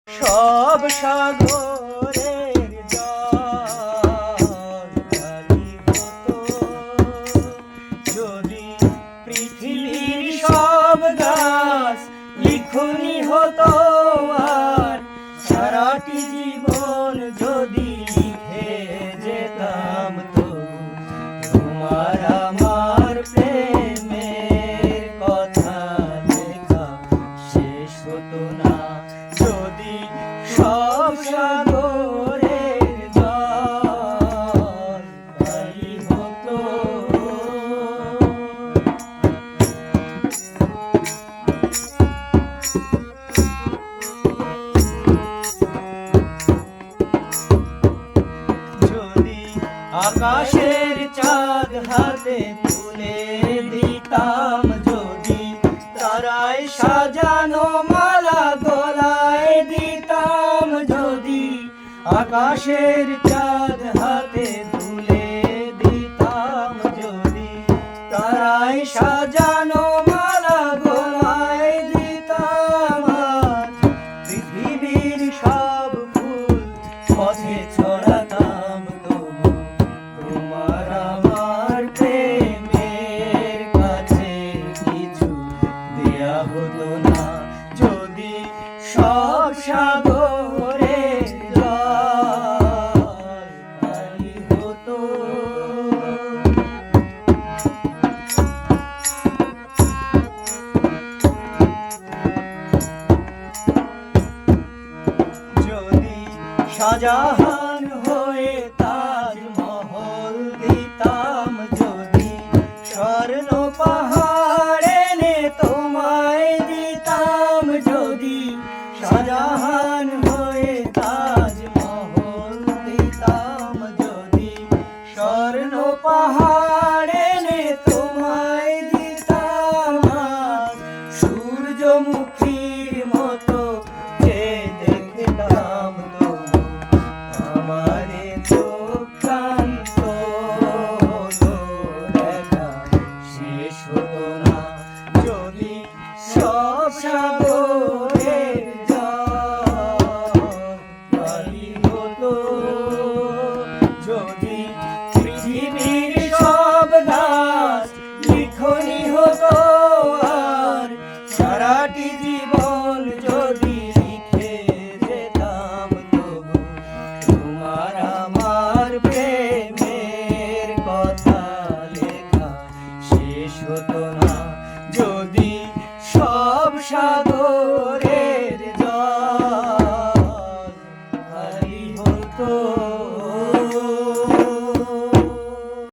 সব সাগরের জল খালি হতো যদি পৃথিবীর সব গাছ লিখনি হতো আর সারাটি জীবন যদি লিখে যেতাম তো তোমার আমার প্রেমের কথা লেখা শেষ হতো না যদি সব সাগরের জল খালি হতো। যদি আকাশের চাঁদ হাতে তুলে দিতাম, যদি তারায় সাজানো মালা গলায় দিতাম, যদি আকাশের চাঁদ হাতে তুলে দিতাম, যদি তারায় সাজানো মালা গলায় দিতাম, পৃথিবীর সব ফুল পথে ছড়াতাম, তবু তোমার আমার প্রেমের কাছে কিছু দেয়া হতো না যদি সব সাগরের জল খালি হতো। যদি শাহজাহান হয়ে তাজমহল দিতাম, যদি স্বর্ণ পাহাড় এনে তোমায় দিতাম, যদি শাহজাহান হয়ে তাজমহল দিতাম, যদি স্বর্ণ পাহাড় এনে তোমায় দিতাম, সূর্যমুখীর মতো যে দেখতাম, তবু আমারে চোখ কান্ত দেখা শেষ হতো না যদি সব সাগরের জল খালি হতো, যদি পৃথিবীর সব গাছ লিখনি হতো আর সারাটি জীবন যদি লিখে যেতাম, তবু তোমার আমার প্রেমের কথা লেখা শেষ হতো না যদি সব সাগরের জল খালি হতো।